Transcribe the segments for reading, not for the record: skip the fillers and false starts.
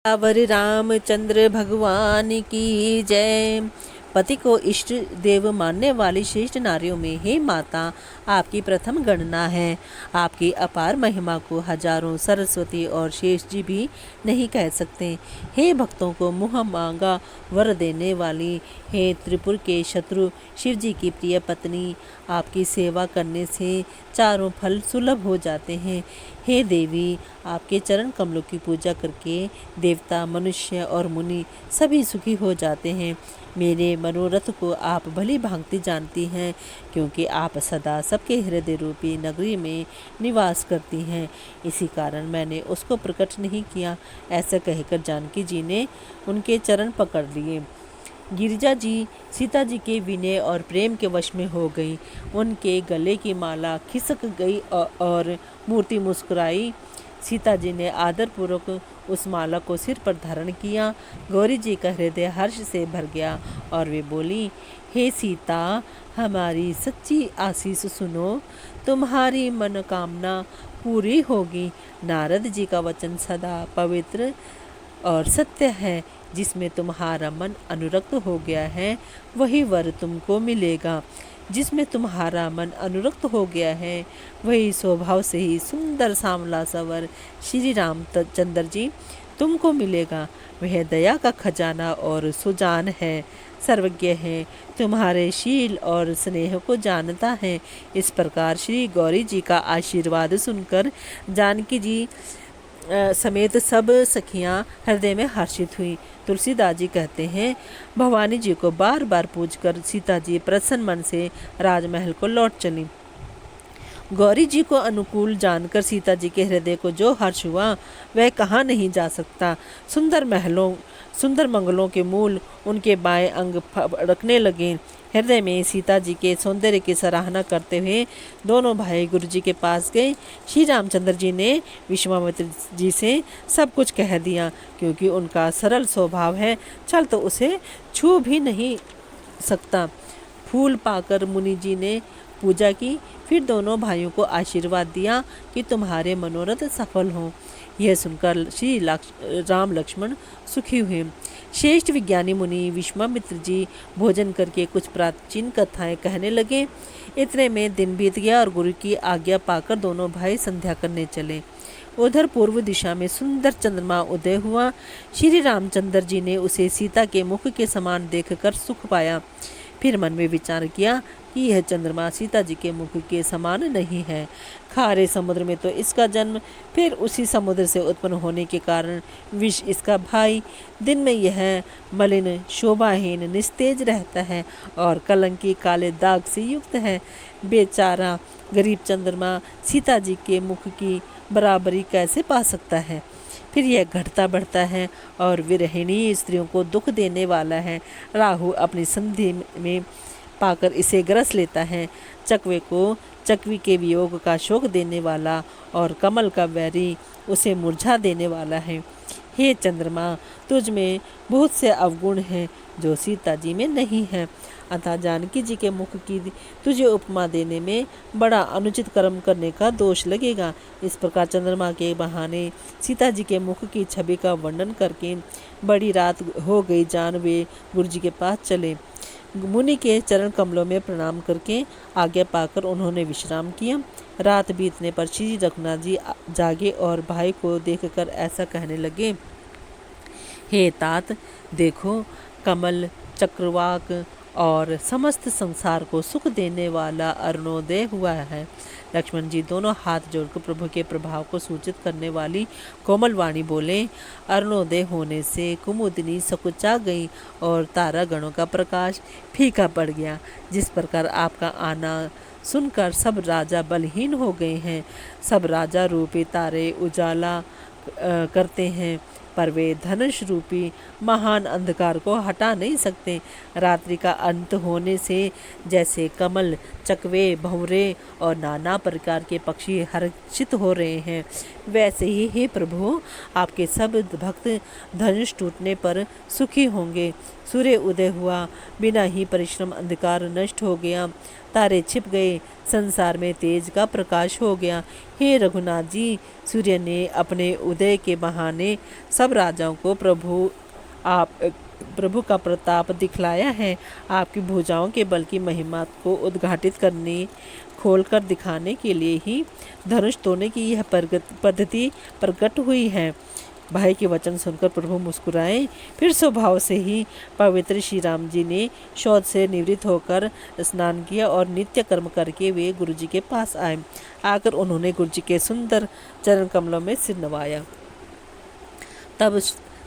अवर रामचंद्र भगवान की जय। पति को इष्ट देव मानने वाली श्रेष्ठ नारियों में हे माता आपकी प्रथम गणना है। आपकी अपार महिमा को हजारों सरस्वती और शेष जी भी नहीं कह सकते। हे भक्तों को मुँह मांगा वर देने वाली, हे त्रिपुर के शत्रु शिव जी की प्रिय पत्नी, आपकी सेवा करने से चारों फल सुलभ हो जाते हैं। हे देवी, आपके चरण कमलों की पूजा करके देवता, मनुष्य और मुनि सभी सुखी हो जाते हैं। मेरे मनोरथ को आप भली भांति जानती हैं, क्योंकि आप सदा सबके हृदय रूपी नगरी में निवास करती हैं। इसी कारण मैंने उसको प्रकट नहीं किया। ऐसा कहकर जानकी जी ने उनके चरण पकड़ लिए। गिरिजा जी सीता जी के विनय और प्रेम के वश में हो गई। उनके गले की माला खिसक गई और मूर्ति मुस्कुराई। सीता जी ने आदरपूर्वक उस माला को सिर पर धारण किया। गौरी जी का हृदय हर्ष से भर गया और वे बोली, हे सीता, हमारी सच्ची आशीष सुनो, तुम्हारी मनोकामना पूरी होगी। नारद जी का वचन सदा पवित्र और सत्य है। जिसमें तुम्हारा मन अनुरक्त हो गया है वही वर तुमको मिलेगा। जिसमें तुम्हारा मन अनुरक्त हो गया है वही स्वभाव से ही सुंदर सांवला सवर श्री रामचंद्र जी तुमको मिलेगा। वह दया का खजाना और सुजान है, सर्वज्ञ है, तुम्हारे शील और स्नेह को जानता है। इस प्रकार श्री गौरी जी का आशीर्वाद सुनकर जानकी जी समेत सब सखियां हृदय में हर्षित हुई। तुलसीदास जी कहते हैं, भवानी जी को बार बार पूजकर सीता जी प्रसन्न मन से राजमहल को लौट चली। गौरी जी को अनुकूल जानकर सीता जी के हृदय को जो हर्ष हुआ वह कहाँ नहीं जा सकता। सुंदर मंगलों के मूल उनके बाएं अंग फड़कने लगे। हृदय में सीता जी के सौंदर्य की सराहना करते हुए दोनों भाई गुरु जी के पास गए। श्री रामचंद्र जी ने विश्वामित्र जी से सब कुछ कह दिया, क्योंकि उनका सरल स्वभाव है, छल तो उसे छू भी नहीं सकता। फूल पाकर मुनि जी ने पूजा की, फिर दोनों भाइयों को आशीर्वाद दिया कि तुम्हारे मनोरथ सफल हों। यह सुनकर श्री राम लक्ष्मण सुखी हुए। श्रेष्ठ विज्ञानी मुनि विश्वामित्र जी भोजन करके कुछ प्राचीन कथाएं कहने लगे। इतने में दिन बीत गया और गुरु की आज्ञा पाकर दोनों भाई संध्या करने चले। उधर पूर्व दिशा में सुंदर चंद्रमा उदय हुआ। श्री रामचंद्र जी ने उसे सीता के मुख के समान देखकर सुख पाया। फिर मन में विचार किया कि यह चंद्रमा सीता जी के मुख के समान नहीं है। खारे समुद्र में तो इसका जन्म, फिर उसी समुद्र से उत्पन्न होने के कारण विष इसका भाई। दिन में यह मलिन, शोभाहीन, निस्तेज रहता है और कलंकी काले दाग से युक्त है। बेचारा गरीब चंद्रमा सीता जी के मुख की बराबरी कैसे पा सकता है। फिर यह घटता बढ़ता है और विरहिणी स्त्रियों को दुख देने वाला है। राहु अपनी संधि में पाकर इसे ग्रस लेता है। चकवे को चकवी के वियोग का शोक देने वाला और कमल का वैरी उसे मुरझा देने वाला है। हे चंद्रमा, तुझ में बहुत से अवगुण हैं जो सीता जी में नहीं है। अतः जानकी जी के मुख की तुझे उपमा देने में बड़ा अनुचित कर्म करने का दोष लगेगा। इस प्रकार चंद्रमा के बहाने सीता जी के मुख की छवि का वर्णन करके बड़ी रात हो गई जान वे गुरु जी के पास चले। मुनि के चरण कमलों में प्रणाम करके आज्ञा पाकर उन्होंने विश्राम किया। रात बीतने पर श्री रघुनाथ जी जागे और भाई को देखकर ऐसा कहने लगे, हे तात, देखो कमल, चक्रवाक और समस्त संसार को सुख देने वाला अरुणोदय हुआ है। लक्ष्मण जी दोनों हाथ जोड़कर प्रभु के प्रभाव को सूचित करने वाली कोमल वाणी बोले, अरुणोदय होने से कुमुदिनी सकुचा गई और तारा गणों का प्रकाश फीका पड़ गया। जिस प्रकार आपका आना सुनकर सब राजा बलहीन हो गए हैं। सब राजा रूपी तारे उजाला करते हैं, पर वे धनुष रूपी महान अंधकार को हटा नहीं सकते। रात्रि का अंत होने से जैसे कमल, चकवे, भंवरे और नाना प्रकार के पक्षी हर्षित हो रहे हैं, वैसे ही हे प्रभु आपके सब भक्त धनुष टूटने पर सुखी होंगे। सूर्य उदय हुआ, बिना ही परिश्रम अंधकार नष्ट हो गया, तारे छिप गए, संसार में तेज का प्रकाश हो गया। हे रघुनाथ जी, सूर्य ने अपने उदय के बहाने सब राजाओं को प्रभु का प्रताप दिखलाया है। आपकी भुजाओं के बल की महिमा को उद्घाटित करने, खोलकर दिखाने के लिए ही धनुष तोड़ने की यह पद्धति प्रकट हुई है। भाई के वचन सुनकर प्रभु मुस्कुराए। फिर स्वभाव से ही पवित्र श्री राम जी ने शौच से निवृत्त होकर स्नान किया और नित्य कर्म करके वे गुरु जी के पास आए। आकर उन्होंने गुरु जी के सुंदर चरण कमलों में सिर नवाया। तब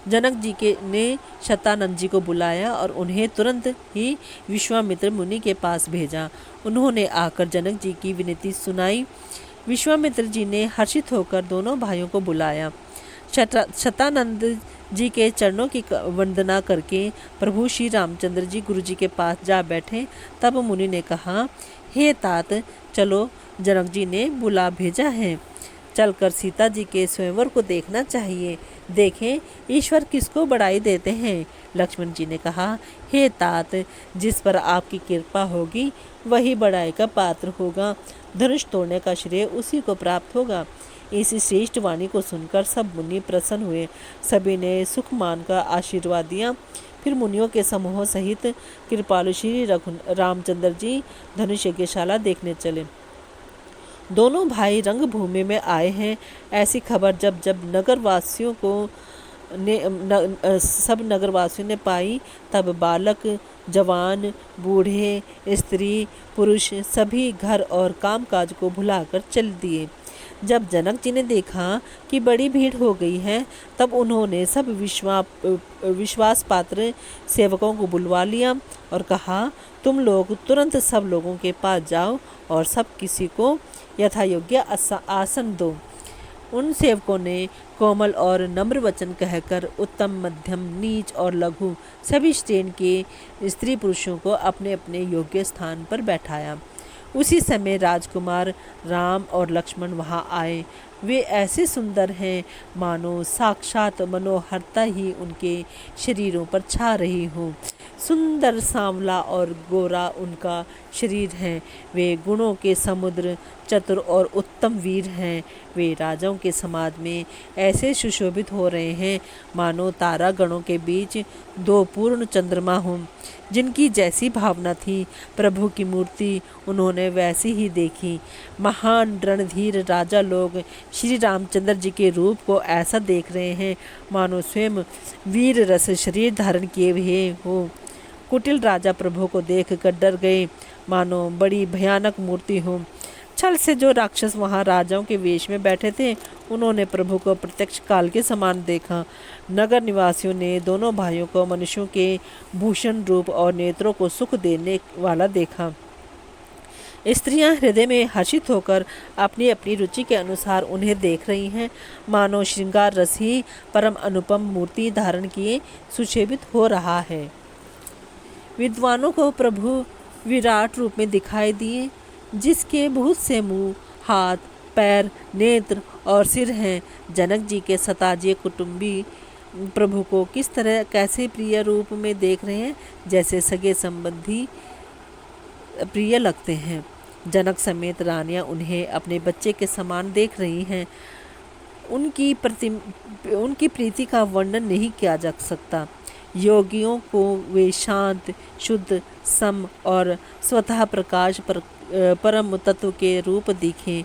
जनक जी ने शतानंद जी को बुलाया और उन्हें तुरंत ही विश्वामित्र मुनि के पास भेजा। उन्होंने आकर जनक जी की विनती सुनाई। विश्वामित्र जी ने हर्षित होकर दोनों भाइयों को बुलाया। शतानंद जी के चरणों की वंदना करके प्रभु श्री रामचंद्र जी गुरु जी के पास जा बैठे। तब मुनि ने कहा, हे तात, चलो, जनक जी ने बुला भेजा है, चलकर सीता जी के स्वयंवर को देखना चाहिए। देखें ईश्वर किसको बड़ाई देते हैं। लक्ष्मण जी ने कहा, हे तात, जिस पर आपकी कृपा होगी वही बड़ाई का पात्र होगा। धनुष तोड़ने का श्रेय उसी को प्राप्त होगा। इस श्रेष्ठ वाणी को सुनकर सब मुनि प्रसन्न हुए। सभी ने सुख मानकर आशीर्वाद दिया। फिर मुनियों के समूह सहित कृपालु श्री रामचंद्र जी धनुष यज्ञशाला देखने चले। दोनों भाई रंगभूमि में आए हैं, ऐसी खबर जब जब सब नगरवासियों ने पाई, तब बालक, जवान, बूढ़े, स्त्री, पुरुष सभी घर और कामकाज को भुलाकर चल दिए। जब जनक जी ने देखा कि बड़ी भीड़ हो गई है, तब उन्होंने सब विश्वास पात्र सेवकों को बुलवा लिया और कहा, तुम लोग तुरंत सब लोगों के पास जाओ और सब किसी को यथा योग्य आसन दो। उन सेवकों ने कोमल और नम्र वचन कहकर उत्तम, मध्यम, नीच और लघु सभी श्रेणी के स्त्री पुरुषों को अपने अपने योग्य स्थान पर बैठाया। उसी समय राजकुमार राम और लक्ष्मण वहां आए। वे ऐसे सुंदर हैं मानो साक्षात मनोहरता ही उनके शरीरों पर छा रही हो। सुंदर, सांवला और गोरा उनका शरीर है। वे गुणों के समुद्र, चतुर और उत्तम वीर हैं। वे राजाओं के समाज में ऐसे सुशोभित हो रहे हैं मानो तारा गणों के बीच दो पूर्ण चंद्रमा हों। जिनकी जैसी भावना थी, प्रभु की मूर्ति उन्होंने वैसी ही देखी। महान रणधीर राजा लोग श्री रामचंद्र जी के रूप को ऐसा देख रहे हैं मानो स्वयं वीर रस शरीर धारण किए हुए हो। कुटिल राजा प्रभु को देखकर डर गए, मानो बड़ी भयानक मूर्ति हो। छल से जो राक्षस वहां राजाओं के वेश में बैठे थे, उन्होंने प्रभु को प्रत्यक्ष काल के समान देखा। नगर निवासियों ने दोनों भाइयों को मनुष्यों के भूषण रूप और नेत्रों को सुख देने वाला देखा। स्त्रियां हृदय में हर्षित होकर अपनी अपनी रुचि के अनुसार उन्हें देख रही हैं, मानो श्रृंगार रस ही परम अनुपम मूर्ति धारण किए सुशोभित हो रहा है। विद्वानों को प्रभु विराट रूप में दिखाई दिए, जिसके बहुत से मुंह, हाथ, पैर, नेत्र और सिर हैं। जनक जी के सताजिए कुटुंबी प्रभु को किस तरह कैसे प्रिय रूप में देख रहे हैं, जैसे सगे संबंधी प्रिय लगते हैं। जनक समेत रानियां उन्हें अपने बच्चे के समान देख रही हैं। उनकी प्रीति का वर्णन नहीं किया जा सकता। योगियों को वे शांत, शुद्ध, सम और स्वतः प्रकाश परम तत्व के रूप दिखे।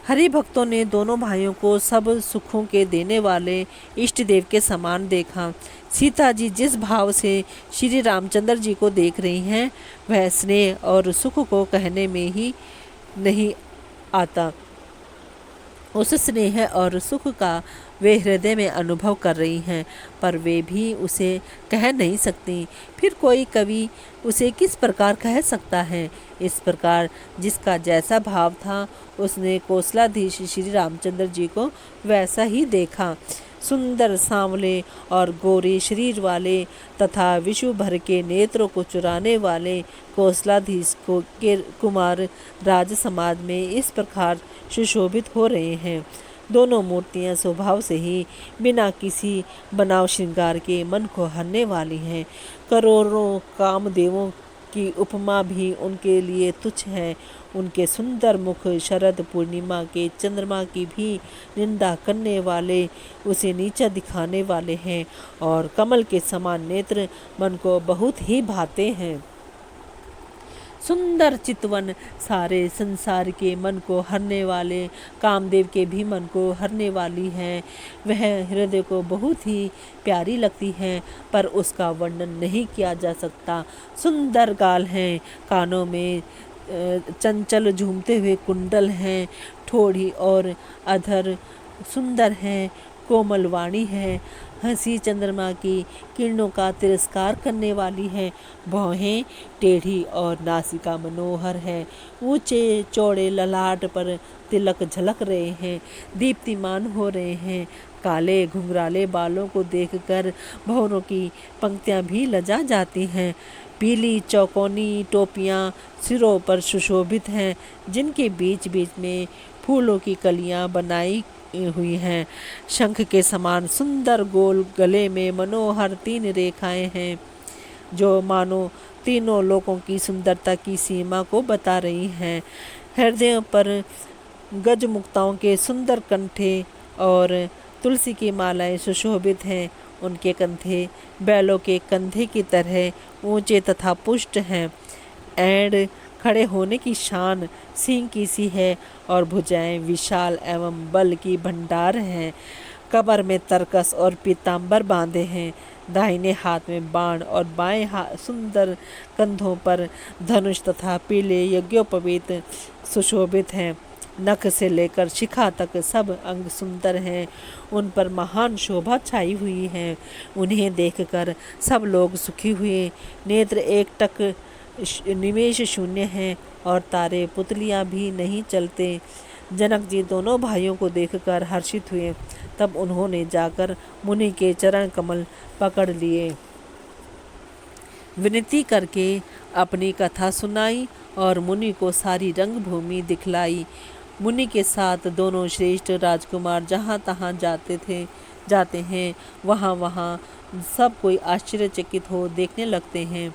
हरि भक्तों ने दोनों भाइयों को सब सुखों के देने वाले इष्ट देव के समान देखा। सीता जी जिस भाव से श्री रामचंद्र जी को देख रही हैं, वह स्नेह और सुख को कहने में ही नहीं आता। उस स्नेह और सुख का वे हृदय में अनुभव कर रही हैं, पर वे भी उसे कह नहीं सकती। फिर कोई कवि उसे किस प्रकार कह सकता है। इस प्रकार जिसका जैसा भाव था, उसने कौशलाधीश श्री रामचंद्र जी को वैसा ही देखा। सुंदर, सांवले और गोरे शरीर वाले तथा विश्व भर के नेत्रों को चुराने वाले कौशलाधीश के कुमार राज समाज में इस प्रकार सुशोभित हो रहे हैं। दोनों मूर्तियां स्वभाव से ही बिना किसी बनाव श्रृंगार के मन को हरने वाली हैं। करोड़ों कामदेवों की उपमा भी उनके लिए तुच्छ है। उनके सुंदर मुख शरद पूर्णिमा के चंद्रमा की भी निंदा करने वाले, उसे नीचा दिखाने वाले हैं, और कमल के समान नेत्र मन को बहुत ही भाते हैं। सुंदर चितवन सारे संसार के मन को हरने वाले, कामदेव के भी मन को हरने वाली है। वह हृदय को बहुत ही प्यारी लगती है, पर उसका वर्णन नहीं किया जा सकता। सुंदर गाल हैं, कानों में चंचल झूमते हुए कुंडल हैं, ठोड़ी और अधर सुंदर हैं, कोमल वाणी है, हंसी चंद्रमा की किरणों का तिरस्कार करने वाली है। भौहें टेढ़ी और नासिका मनोहर है। ऊंचे चौड़े ललाट पर तिलक झलक रहे हैं, दीप्तिमान हो रहे हैं। काले घुंघराले बालों को देखकर भौरों की पंक्तियां भी लजा जाती हैं। पीली चौकोनी टोपियां सिरों पर सुशोभित हैं, जिनके बीच बीच में फूलों की कलियां बनाई हुई हैं। शंख के समान सुंदर गोल गले में मनोहर 3 रेखाएं हैं, जो मानो तीनों लोकों की सुंदरता की सीमा को बता रही हैं। हृदयों पर गजमुक्ताओं के सुंदर कंठे और तुलसी की मालाएं सुशोभित हैं। उनके कंधे बैलों के कंधे की तरह ऊंचे तथा पुष्ट हैं। ऐंड खड़े होने की शान सिंह की सी है, और भुजाएं विशाल एवं बल की भंडार हैं। कमर में तरकस और पीताम्बर बांधे हैं। दाहिने हाथ में बाण और बाएं हाथ सुंदर कंधों पर धनुष तथा पीले यज्ञोपवीत सुशोभित हैं। नख से लेकर शिखा तक सब अंग सुंदर हैं। उन पर महान शोभा छाई हुई है। उन्हें देखकर सब लोग सुखी हुए। नेत्र एकटक निमेष शून्य हैं, और तारे पुतलियां भी नहीं चलते। जनक जी दोनों भाइयों को देखकर हर्षित हुए। तब उन्होंने जाकर मुनि के चरण कमल पकड़ लिए, विनती करके अपनी कथा सुनाई और मुनि को सारी रंगभूमि दिखलाई। मुनि के साथ दोनों श्रेष्ठ राजकुमार जहाँ तहाँ जाते हैं, वहाँ सब कोई आश्चर्यचकित हो देखने लगते हैं।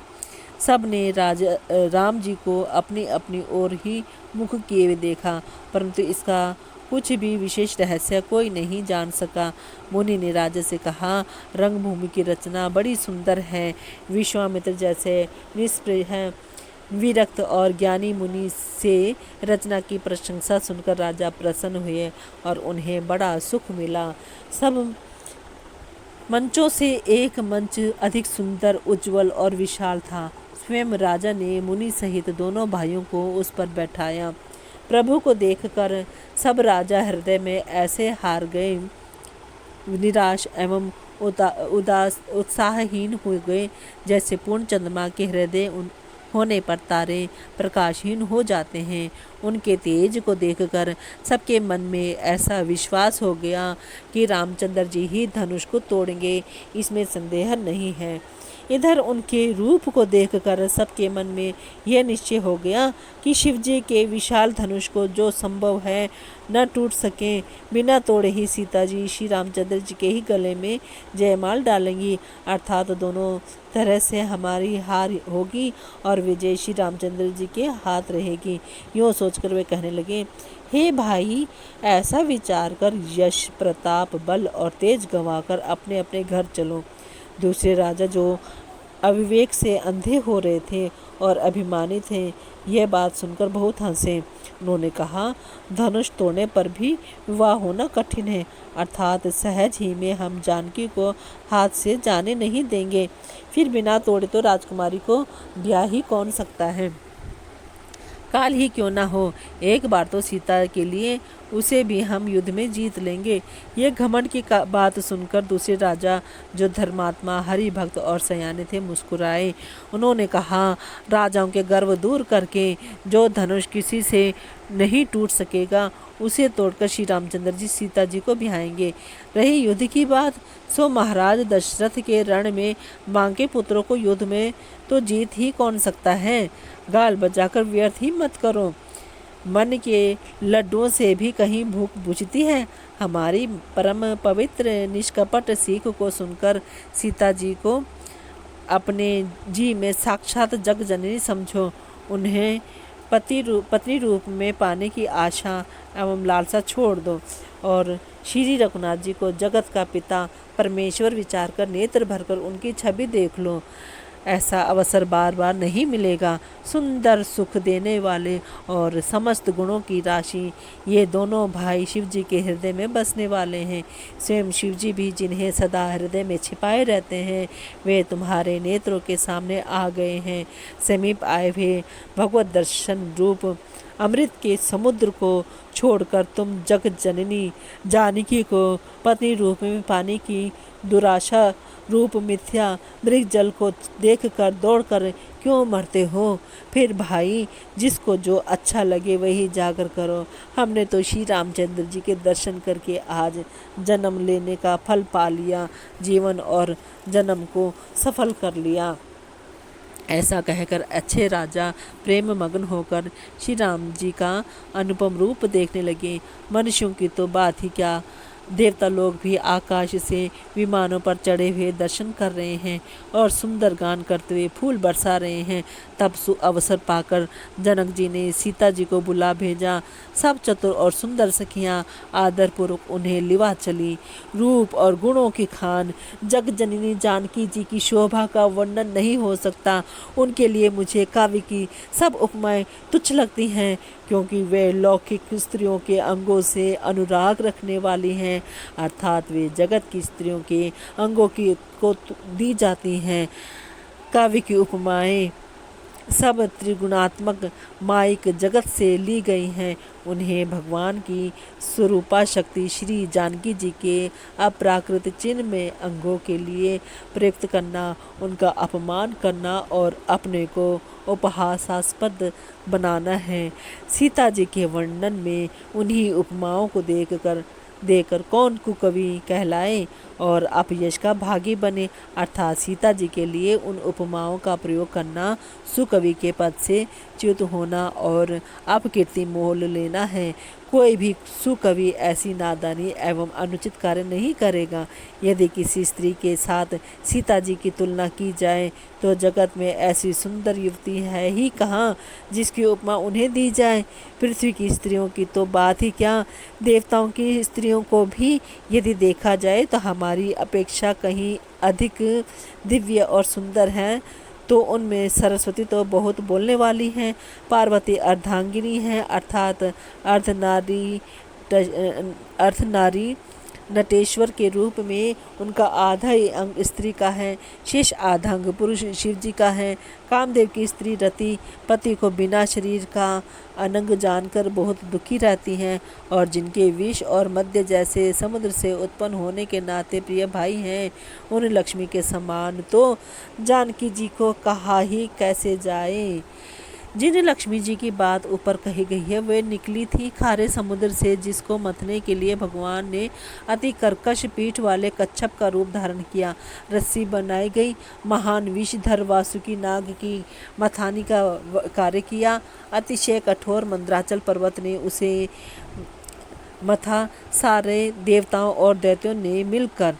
सब ने राम जी को अपनी अपनी ओर ही मुख किए देखा, परंतु इसका कुछ भी विशेष रहस्य कोई नहीं जान सका। मुनि ने राजा से कहा, रंगभूमि की रचना बड़ी सुंदर है। विश्वामित्र जैसे निष्प्रह विरक्त और ज्ञानी मुनि से रचना की प्रशंसा सुनकर राजा प्रसन्न हुए और उन्हें बड़ा सुख मिला। सब मंचों से एक मंच अधिक सुंदर, उज्जवल और विशाल था। स्वयं राजा ने मुनि सहित दोनों भाइयों को उस पर बैठाया। प्रभु को देखकर सब राजा हृदय में ऐसे हार गए, निराश एवं उत्साहहीन हो गए, जैसे पूर्ण चंद्रमा के हृदय होने पर तारे प्रकाशहीन हो जाते हैं। उनके तेज को देखकर सबके मन में ऐसा विश्वास हो गया कि रामचंद्र जी ही धनुष को तोड़ेंगे, इसमें संदेह नहीं है। इधर उनके रूप को देखकर सबके मन में यह निश्चय हो गया कि शिवजी के विशाल धनुष को जो संभव है न टूट सके, बिना तोड़े ही सीता जी श्री रामचंद्र जी के ही गले में जयमाल डालेंगी, अर्थात दोनों तरह से हमारी हार होगी और विजय श्री रामचंद्र जी के हाथ रहेगी। यूँ सोचकर वे कहने लगे, हे भाई, ऐसा विचार कर यश, प्रताप, बल और तेज गंवाकर अपने अपने घर चलो। दूसरे राजा जो अविवेक से अंधे हो रहे थे और अभिमानी थे, यह बात सुनकर बहुत हंसे। उन्होंने कहा, धनुष तोड़ने पर भी विवाह होना कठिन है, अर्थात सहज ही में हम जानकी को हाथ से जाने नहीं देंगे। फिर बिना तोड़े तो राजकुमारी को ब्याह ही कौन सकता है। काल ही क्यों ना हो, एक बार तो सीता के लिए उसे भी हम युद्ध में जीत लेंगे। ये घमंड की बात सुनकर दूसरे राजा, जो धर्मात्मा, हरि भक्त और सयाने थे, मुस्कुराए। उन्होंने कहा, राजाओं के गर्व दूर करके जो धनुष किसी से नहीं टूट सकेगा, उसे तोड़कर श्री रामचंद्र जी सीता जी को ब्याहेंगे। रही युद्ध की बात, सो महाराज दशरथ के रण में बांके पुत्रों को युद्ध में तो जीत ही कौन सकता है। गाल बजाकर व्यर्थ ही मत करो। मन के लड्डुओं से भी कहीं भूख बुझती है। हमारी परम पवित्र निष्कपट सीख को सुनकर सीता जी को अपने जी में साक्षात जग जननी समझो। उन्हें पत्नी रूप में पाने की आशा एवं लालसा छोड़ दो और श्री रघुनाथ जी को जगत का पिता परमेश्वर विचार कर नेत्र भरकर उनकी छवि देख लो। ऐसा अवसर बार बार नहीं मिलेगा। सुंदर सुख देने वाले और समस्त गुणों की राशि ये दोनों भाई शिव जी के हृदय में बसने वाले हैं। स्वयं शिव जी भी जिन्हें सदा हृदय में छिपाए रहते हैं, वे तुम्हारे नेत्रों के सामने आ गए हैं। समीप आए हुए भगवत दर्शन रूप अमृत के समुद्र को छोड़कर तुम जग जननी जानकी को पत्नी रूप में पाने की दुराशा रूप मिथ्या मृग जल को देखकर दौड़कर क्यों मरते हो? फिर भाई, जिसको जो अच्छा लगे वही जाकर करो। हमने तो श्री रामचंद्र जी के दर्शन करके आज जन्म लेने का फल पा लिया, जीवन और जन्म को सफल कर लिया। ऐसा कहकर अच्छे राजा प्रेम मग्न होकर श्री राम जी का अनुपम रूप देखने लगे। मनुष्यों की तो बात ही क्या, देवता लोग भी आकाश से विमानों पर चढ़े हुए दर्शन कर रहे हैं और सुंदर गान करते हुए फूल बरसा रहे हैं। तब अवसर पाकर जनक जी ने सीता जी को बुला भेजा। सब चतुर और सुंदर सखियां आदरपूर्वक उन्हें लिवा चली। रूप और गुणों की खान जग जननी जानकी जी की शोभा का वर्णन नहीं हो सकता। उनके लिए मुझे काव्य की सब उपमाएं तुच्छ लगती हैं, क्योंकि वे लौकिक स्त्रियों के अंगों से अनुराग रखने वाली हैं, अर्थात वे जगत की स्त्रियों के अंगों की को दी जाती हैं। काव्य की उपमाएं सब त्रिगुणात्मक माइक जगत से ली गई हैं। उन्हें भगवान की स्वरूपा शक्ति श्री जानकी जी के अप्राकृत चिन्ह में अंगों के लिए प्रयुक्त करना, उनका अपमान करना और अपने को उपहासास्पद बनाना है। सीता जी के वर्णन में उन्हीं उपमाओं को देकर कौन कुकवि कहलाए और अपयश का भागी बने, अर्थात सीता जी के लिए उन उपमाओं का प्रयोग करना सुकवि के पद से च्युत होना और अपकीर्ति मोल लेना है। कोई भी सुकवि ऐसी नादानी एवं अनुचित कार्य नहीं करेगा। यदि किसी स्त्री के साथ सीता जी की तुलना की जाए तो जगत में ऐसी सुंदर युवती है ही कहाँ जिसकी उपमा उन्हें दी जाए। पृथ्वी की स्त्रियों की तो बात ही क्या, देवताओं की स्त्रियों को भी यदि देखा जाए तो हमारी अपेक्षा कहीं अधिक दिव्य और सुंदर हैं। तो उनमें सरस्वती तो बहुत बोलने वाली हैं। पार्वती अर्धांगिनी हैं, अर्थात अर्धनारी नटेश्वर के रूप में उनका आधा ही अंग स्त्री का है, शेष आधा अंग पुरुष शिव जी का है। कामदेव की स्त्री रति पति को बिना शरीर का अनंग जानकर बहुत दुखी रहती हैं और जिनके विष और मध्य जैसे समुद्र से उत्पन्न होने के नाते प्रिय भाई हैं, उन लक्ष्मी के समान तो जानकी जी को कहा ही कैसे जाए। जिन लक्ष्मी जी की बात ऊपर कही गई है वे निकली थी खारे समुद्र से, जिसको मथने के लिए भगवान ने अति कर्कश पीठ वाले कच्छप का रूप धारण किया। रस्सी बनाई गई, महान विषधर वासुकी नाग की मथानी का कार्य किया। अतिशय कठोर मंद्राचल पर्वत ने उसे मथा। सारे देवताओं और दैत्यों ने मिलकर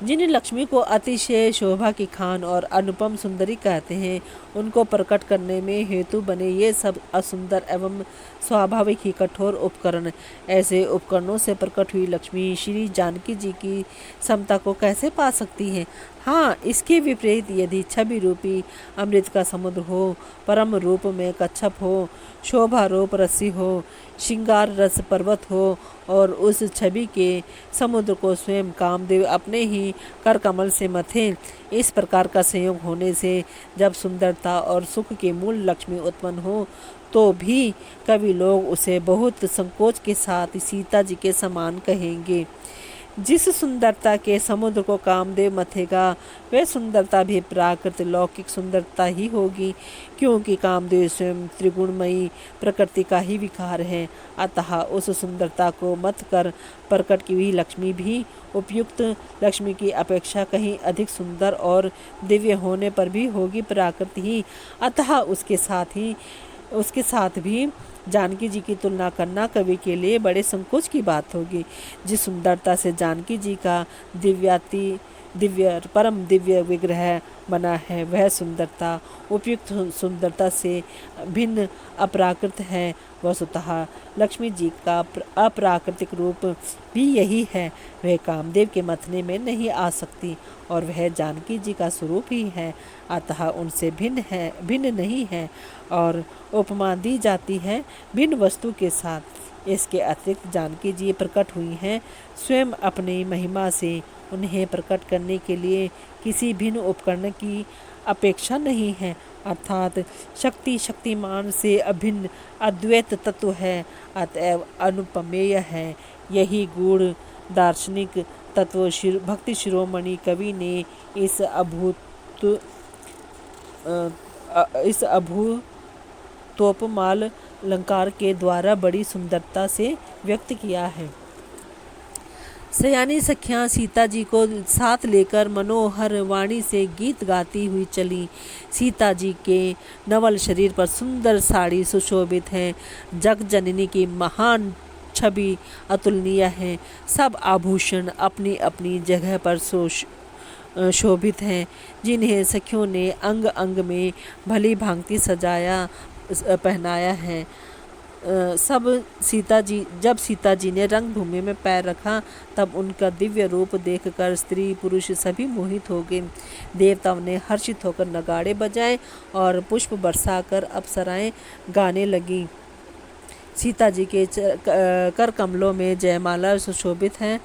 जिन लक्ष्मी को अतिशय शोभा की खान और अनुपम सुंदरी कहते हैं, उनको प्रकट करने में हेतु बने ये सब असुंदर एवं स्वाभाविक ही कठोर उपकरण, ऐसे उपकरणों से प्रकट हुई लक्ष्मी श्री जानकी जी की समता को कैसे पा सकती है? हाँ, इसके विपरीत यदि छवि रूपी अमृत का समुद्र हो, परम रूप में कच्छप हो, शोभा रूप रस्सी हो, श्रृंगार रस पर्वत हो और उस छवि के समुद्र को स्वयं कामदेव अपने ही कर कमल से मथें, इस प्रकार का संयोग होने से जब सुंदरता और सुख के मूल लक्ष्मी उत्पन्न हो तो भी कवि लोग उसे बहुत संकोच के साथ सीता जी के समान कहेंगे। जिस सुंदरता के समुद्र को कामदेव मथेगा वह सुंदरता भी प्राकृत लौकिक सुंदरता ही होगी, क्योंकि कामदेव स्वयं त्रिगुणमयी प्रकृति का ही विकार है। अतः उस सुंदरता को मत कर प्रकट की हुई लक्ष्मी भी उपयुक्त लक्ष्मी की अपेक्षा कहीं अधिक सुंदर और दिव्य होने पर भी होगी प्राकृत ही। अतः उसके साथ ही उसके साथ भी जानकी जी की तुलना करना कवि के लिए बड़े संकोच की बात होगी। जिस सुंदरता से जानकी जी का परम दिव्य विग्रह बना है, वह सुंदरता उपयुक्त सुंदरता से भिन्न अप्राकृत है। वस्तुतः लक्ष्मी जी का अप्राकृतिक रूप भी यही है। वह कामदेव के मथने में नहीं आ सकती और वह जानकी जी का स्वरूप ही है, अतः उनसे भिन्न नहीं है और उपमा दी जाती है भिन्न वस्तु के साथ। इसके अतिरिक्त जानकी जी प्रकट हुई हैं स्वयं अपनी महिमा से। उन्हें प्रकट करने के लिए किसी भिन्न उपकरण की अपेक्षा नहीं है, अर्थात शक्तिमान से अभिन्न अद्वैत तत्व है, अतएव अनुपमेय है। यही गूढ़ दार्शनिक तत्व भक्ति शिरोमणि कवि ने इस अभूतोपमाल अलंकार के द्वारा बड़ी सुंदरता से व्यक्त किया है। सयानी सखियाँ सीता जी को साथ लेकर मनोहर वाणी से गीत गाती हुई चली। सीता जी के नवल शरीर पर सुंदर साड़ी सुशोभित है। जग जननी की महान छवि अतुलनीय है। सब आभूषण अपनी अपनी जगह पर शोभित हैं, जिन्हें सखियों ने अंग अंग में भली भांति सजाया पहनाया है। जब सीता जी ने रंगभूमि में पैर रखा, तब उनका दिव्य रूप देखकर स्त्री पुरुष सभी मोहित हो गए। देवताओं ने हर्षित होकर नगाड़े बजाए और पुष्प बरसाकर अप्सराएं गाने लगी। सीता जी के कर कमलों में जयमाला सुशोभित हैं।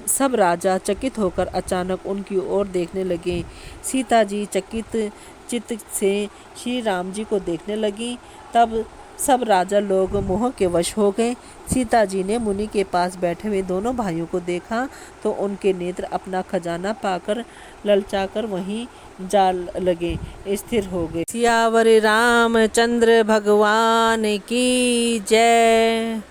सब राजा चकित होकर अचानक उनकी ओर देखने लगे। सीता जी चकित चित्त से श्री राम जी को देखने लगी। तब सब राजा लोग मोह के वश हो गए। सीता जी ने मुनि के पास बैठे हुए दोनों भाइयों को देखा तो उनके नेत्र अपना खजाना पाकर ललचाकर वहीं जा लगे, स्थिर हो गए। सियावर रामचंद्र भगवान की जय।